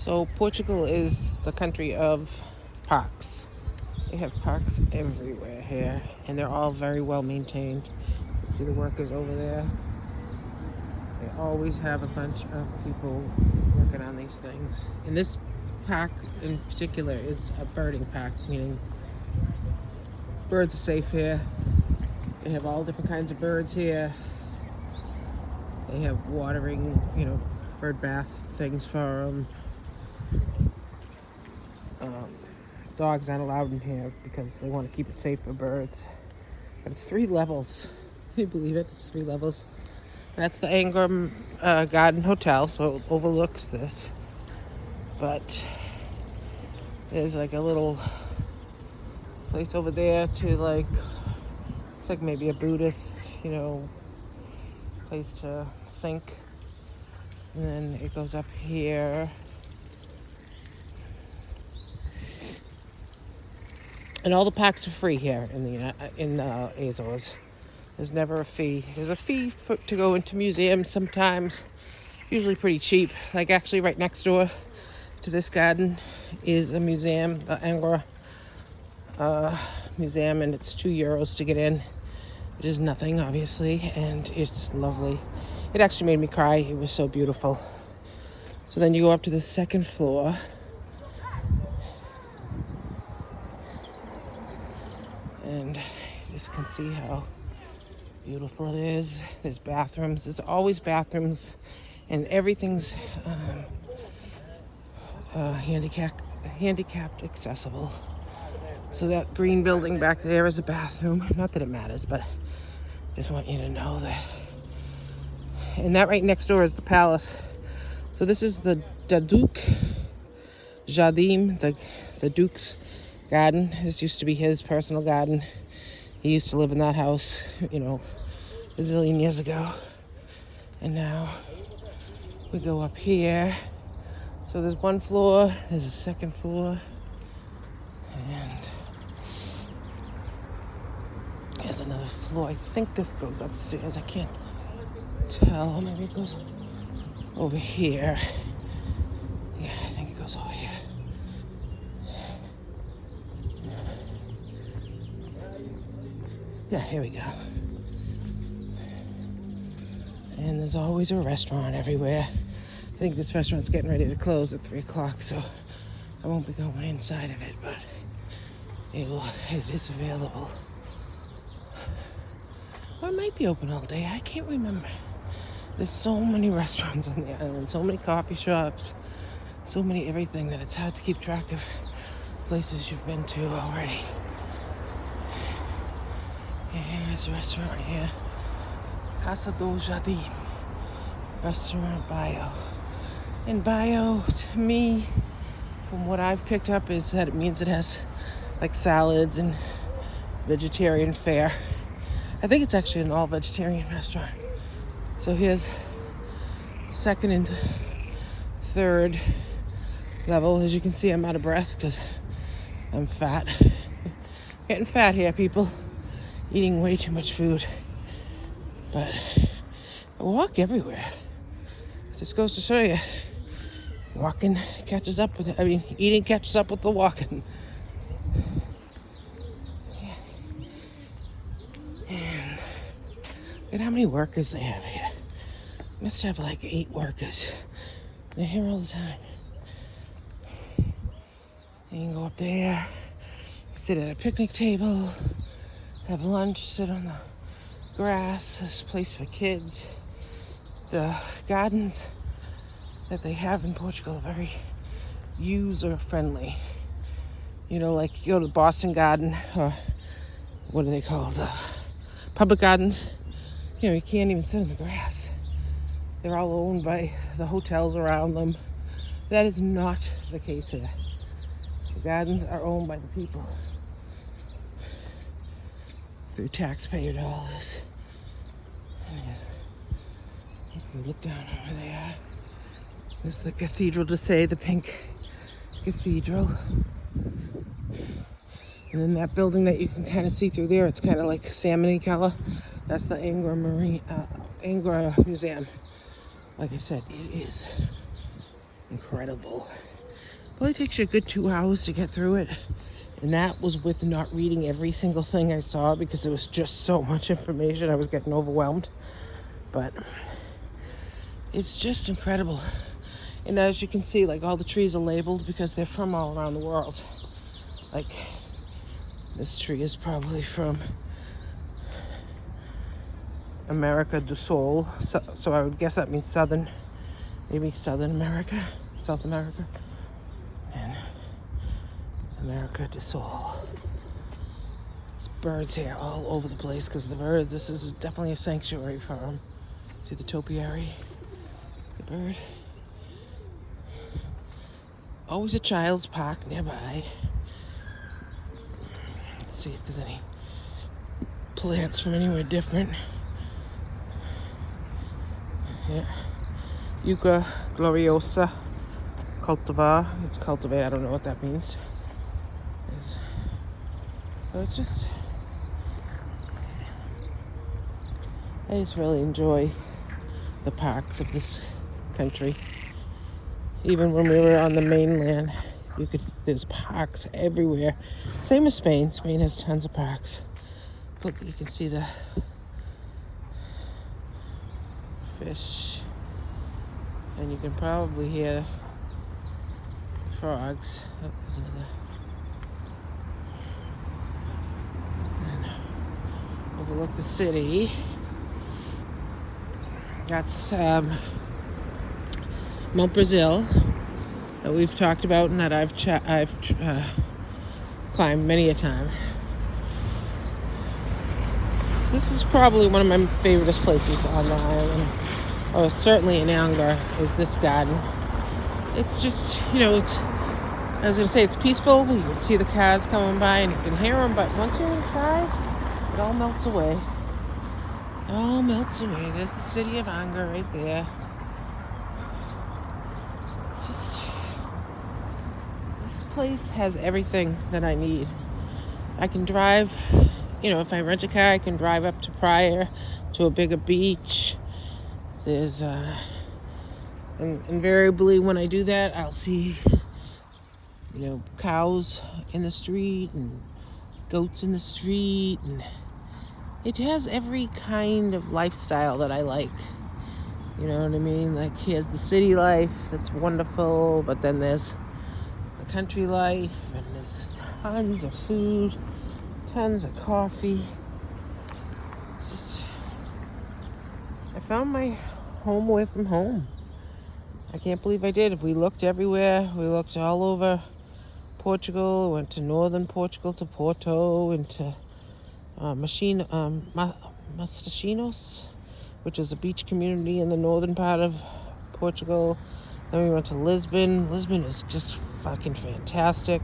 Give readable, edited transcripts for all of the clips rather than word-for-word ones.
So Portugal is the country of parks. They have parks everywhere here, and they're all very well maintained. You can see the workers over there. They always have a bunch of people working on these things. And this park in particular is a birding park, meaning birds are safe here. They have all different kinds of birds here. They have watering, bird bath things for them. Dogs aren't allowed in here because they want to keep it safe for birds. But it's 3 levels. Can you believe it? It's 3 levels. That's the Angra Garden Hotel, so it overlooks this. But there's like a little place over there to it's like maybe a Buddhist, place to think. And then it goes up here. And all the parks are free here in the Azores. There's never a fee. There's a fee to go into museums sometimes, usually pretty cheap. Like actually right next door to this garden is a museum, the Angra Museum, and it's €2 to get in. It is nothing, obviously, and it's lovely. It actually made me cry. It was so beautiful. So then you go up to the 2nd floor. And you just can see how beautiful it is. There's bathrooms. There's always bathrooms, and everything's handicapped accessible. So that green building back there is a bathroom. Not that it matters, but I just want you to know that. And that right next door is the palace. So this is the duque Jardim, the Duke's garden. This used to be his personal garden. He used to live in that house, a zillion years ago. And now we go up here. So there's 1 floor, there's a 2nd floor, and there's another floor. I think this goes upstairs. I can't tell. Maybe it goes over here. Yeah, I think it goes over here. Yeah, here we go. And there's always a restaurant everywhere. I think this restaurant's getting ready to close at 3 o'clock, so I won't be going inside of it, but it is available. Or it might be open all day. I can't remember. There's so many restaurants on the island, so many coffee shops, so many everything that it's hard to keep track of places you've been to already. Here's a restaurant here. Casa do Jardim. Restaurant bio. And bio, to me, from what I've picked up, is that it means it has like salads and vegetarian fare. I think it's actually an all-vegetarian restaurant. So here's 2nd and 3rd level. As you can see, I'm out of breath because I'm fat. Getting fat here, people. Eating way too much food. But I walk everywhere. Just goes to show you. Eating catches up with the walking. Yeah. And look at how many workers they have here. Must have like 8 workers. They're here all the time. You can go up there, sit at a picnic table, have lunch, sit on the grass. There's a place for kids. The gardens that they have in Portugal are very user-friendly. Like you go to the Boston Garden, or what are they called? Public gardens. You can't even sit in the grass. They're all owned by the hotels around them. That is not the case here. The gardens are owned by the people through taxpayer dollars. You can look down over there. There's the Cathedral de Sé, the pink cathedral. And then that building that you can kind of see through there, it's kind of like salmon-y color. That's the Angra Museum. Like I said, it is incredible. Probably takes you a good 2 hours to get through it. And that was with not reading every single thing I saw because there was just so much information. I was getting overwhelmed. But it's just incredible. And as you can see, like, all the trees are labeled because they're from all around the world. Like, this tree is probably from Angra Do Sol. So I would guess that means maybe Southern America, South America. And Angra Do Sol. There's birds here all over the place because of the birds. This is definitely a sanctuary for them. See the topiary, the bird. Always a child's park nearby. Let's see if there's any plants from anywhere different. Yeah. Yucca gloriosa cultivar. It's cultivate. I don't know what that means. So it's just, I just really enjoy the parks of this country. Even when we were on the mainland, there's parks everywhere. Same as Spain. Spain has tons of parks. Look, you can see the fish, and you can probably hear frogs. Oh, there's another. And overlook the city. That's Mount Brazil that we've talked about and that I've climbed many a time. This is probably one of my favorite places on the island, or certainly in Angra, is this garden. It's just, I was going to say it's peaceful. You can see the cars coming by and you can hear them, but once you're inside, it all melts away. It all melts away. There's the city of Angra right there. This place has everything that I need. I can drive, if I rent a car, I can drive up to Praia, to a bigger beach. There's, and invariably when I do that, I'll see, cows in the street and goats in the street, and it has every kind of lifestyle that I like. You know what I mean? Like, here's the city life, that's wonderful, but then there's the country life, and there's tons of food, tons of coffee. It's just, I found my home away from home. I can't believe I did. We looked everywhere. We looked all over Portugal. Went to northern Portugal, to Porto, and to Matosinhos, which is a beach community in the northern part of Portugal. Then we went to Lisbon. Lisbon is just fucking fantastic.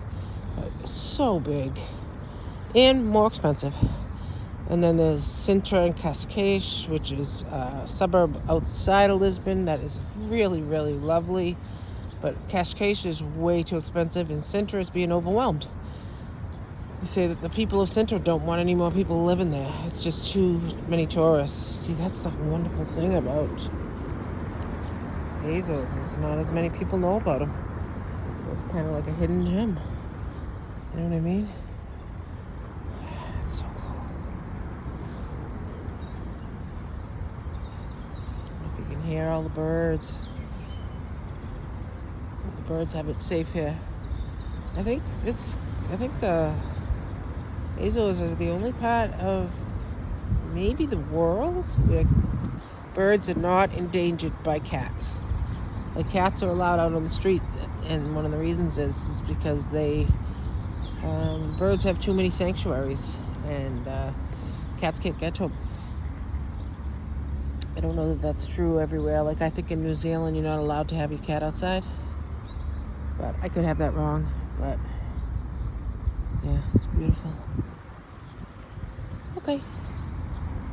It's so big and more expensive. And then there's Sintra and Cascais, which is a suburb outside of Lisbon that is really, really lovely. But Cascais is way too expensive, and Sintra is being overwhelmed. They say that the people of Sintra don't want any more people living there. It's just too many tourists. See, that's the wonderful thing about Azores, is not as many people know about them. It's kind of like a hidden gem. You know what I mean? It's so cool. I don't know if you can hear all the birds. The birds have it safe here. I think the Azores is the only part of maybe the world where birds are not endangered by cats. Like, cats are allowed out on the street, and one of the reasons is because birds have too many sanctuaries, and cats can't get to them. I don't know that that's true everywhere. Like, I think in New Zealand you're not allowed to have your cat outside, but I could have that wrong. But yeah, it's beautiful. Okay.